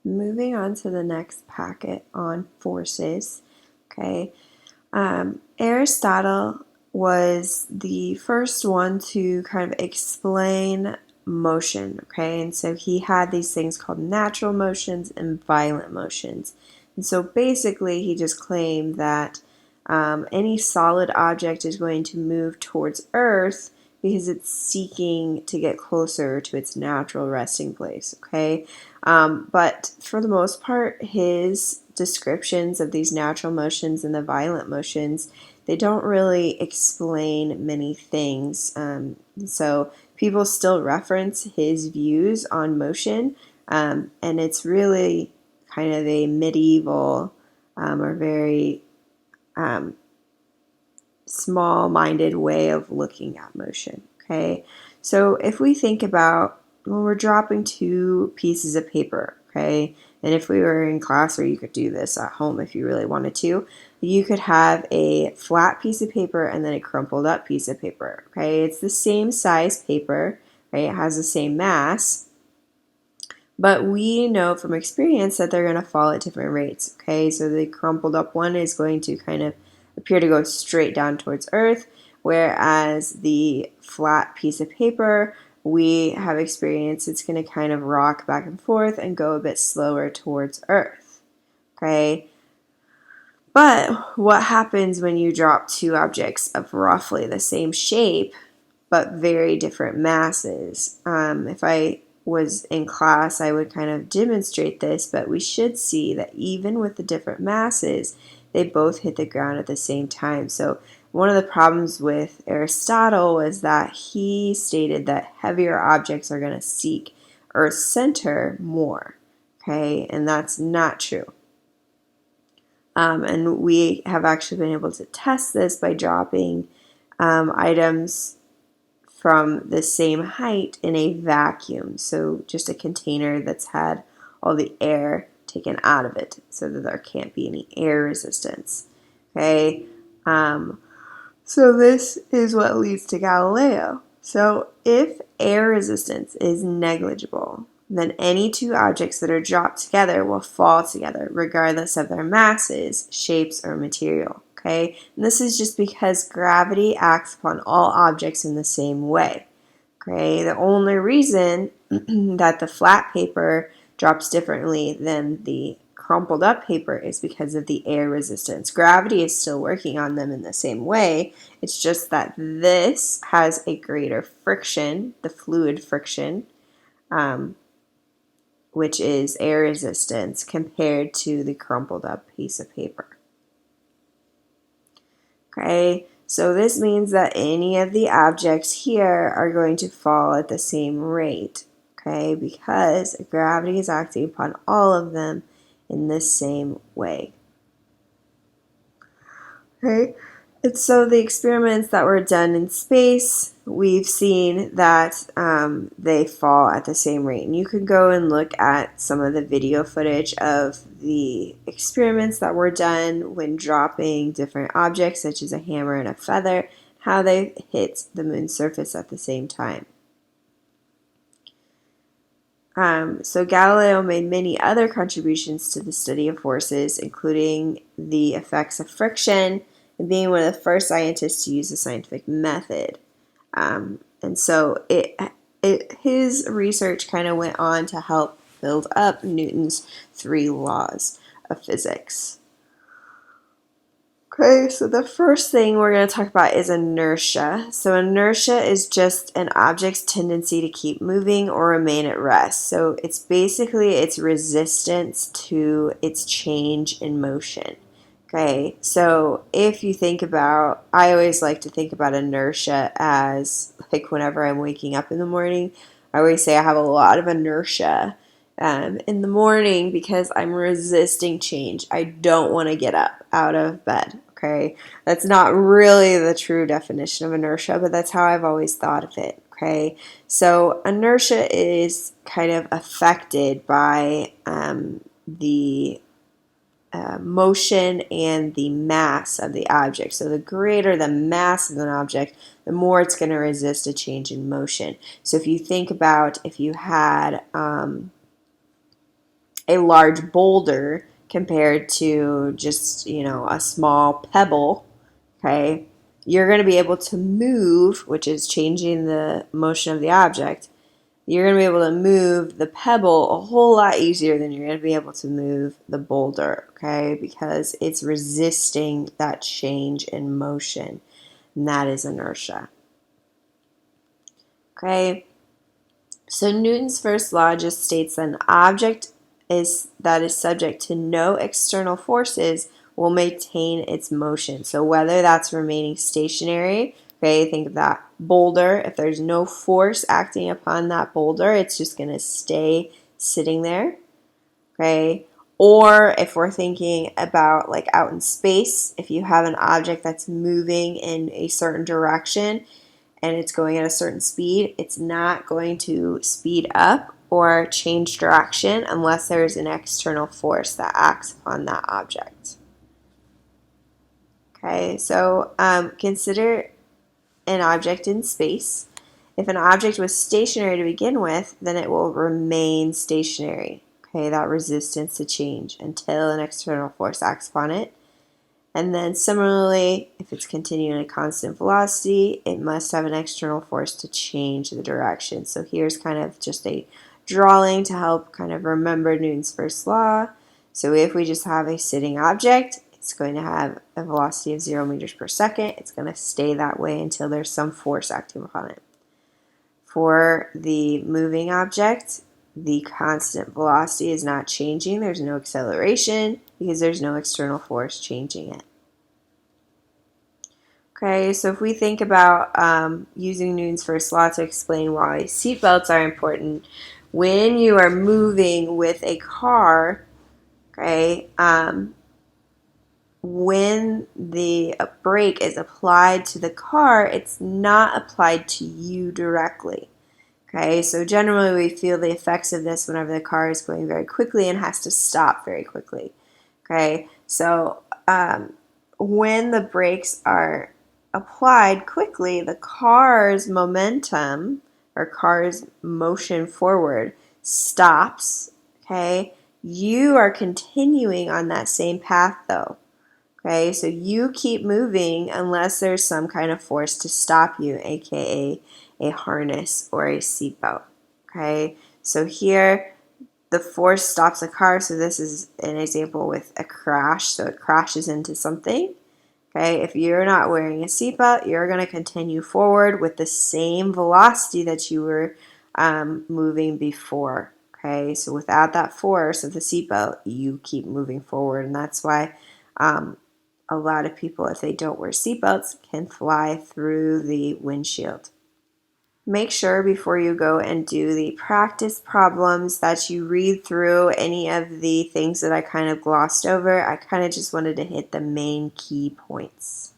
moving on to the next packet on forces. Okay, Aristotle was the first one to kind of explain motion. Okay, and so he had these things called natural motions and violent motions. And so basically, he just claimed that any solid object is going to move towards Earth because it's seeking to get closer to its natural resting place. Okay, but for the most part, his descriptions of these natural motions and the violent motions, they don't really explain many things. So people still reference his views on motion, and it's really kind of a medieval or very um, small-minded way of looking at motion. Okay, so if we think about when we're dropping two pieces of paper, okay, and if we were in class, or you could do this at home if you really wanted to, you could have a flat piece of paper and then a crumpled up piece of paper. Okay, it's the same size paper, right? It has the same mass, but we know from experience that they're going to fall at different rates. Okay, so the crumpled up one is going to kind of appear to go straight down towards Earth, whereas the flat piece of paper, we have experienced it's going to kind of rock back and forth and go a bit slower towards Earth. Okay, but what happens when you drop two objects of roughly the same shape but very different masses? If I was in class, I would kind of demonstrate this, but we should see that even with the different masses, they both hit the ground at the same time. So one of the problems with Aristotle was that he stated that heavier objects are going to seek Earth's center more, okay, and that's not true. And we have actually been able to test this by dropping items from the same height in a vacuum. So just a container that's had all the air taken out of it so that there can't be any air resistance. Okay, so this is what leads to Galileo. So if air resistance is negligible, then any two objects that are dropped together will fall together regardless of their masses, shapes, or material. Okay, and this is just because gravity acts upon all objects in the same way. Okay, the only reason that the flat paper drops differently than the crumpled up paper is because of the air resistance. Gravity is still working on them in the same way. It's just that this has a greater friction, the fluid friction, um, which is air resistance, compared to the crumpled up piece of paper. Okay, so this means that any of the objects here are going to fall at the same rate, okay, because gravity is acting upon all of them in this same way. Okay, and so the experiments that were done in space, we've seen that they fall at the same rate. And you can go and look at some of the video footage of the experiments that were done when dropping different objects, such as a hammer and a feather, how they hit the moon's surface at the same time. So Galileo made many other contributions to the study of forces, including the effects of friction and being one of the first scientists to use the scientific method. And so his research kind of went on to help build up Newton's three laws of physics. Okay, so the first thing we're going to talk about is inertia. So inertia is just an object's tendency to keep moving or remain at rest. So it's basically its resistance to its change in motion. Okay, so if you think about, I always like to think about inertia as like whenever I'm waking up in the morning, I always say I have a lot of inertia in the morning because I'm resisting change. I don't want to get up out of bed. Okay, that's not really the true definition of inertia, but that's how I've always thought of it. Okay, so inertia is kind of affected by the motion and the mass of the object. So the greater the mass of an object, the more it's going to resist a change in motion. So if you think about if you had a large boulder compared to just, a small pebble, okay, you're going to be able to move, which is changing the motion of the object. You're going to be able to move the pebble a whole lot easier than you're going to be able to move the boulder, okay, because it's resisting that change in motion, and that is inertia. Okay, so Newton's first law just states that an object that is subject to no external forces will maintain its motion. So whether that's remaining stationary, okay, think of that boulder. If there's no force acting upon that boulder, it's just going to stay sitting there, okay? Or if we're thinking about like out in space, if you have an object that's moving in a certain direction, and it's going at a certain speed, it's not going to speed up or change direction unless there's an external force that acts upon that object. Okay, so consider an object in space. If an object was stationary to begin with, then it will remain stationary. Okay, that resistance to change until an external force acts upon it. And then similarly, if it's continuing at a constant velocity, it must have an external force to change the direction. So here's kind of just a drawing to help kind of remember Newton's first law. So if we just have a sitting object, it's going to have a velocity of 0 meters per second. It's going to stay that way until there's some force acting upon it. For the moving object, the constant velocity is not changing. There's no acceleration because there's no external force changing it. Okay, so if we think about using Newton's first law to explain why seatbelts are important, when you are moving with a car, okay, when the brake is applied to the car, it's not applied to you directly. Okay, so generally we feel the effects of this whenever the car is going very quickly and has to stop very quickly. Okay, so when the brakes are applied quickly, the car's momentum or car's motion forward stops. Okay, you are continuing on that same path though. Okay, so you keep moving unless there's some kind of force to stop you, aka a harness or a seatbelt. Okay, so here the force stops a car, so this is an example with a crash, so it crashes into something. Okay, if you're not wearing a seatbelt, you're going to continue forward with the same velocity that you were moving before. Okay, so without that force of the seatbelt, you keep moving forward, and that's why a lot of people, if they don't wear seatbelts, can fly through the windshield. Make sure before you go and do the practice problems that you read through any of the things that I kind of glossed over. I kind of just wanted to hit the main key points.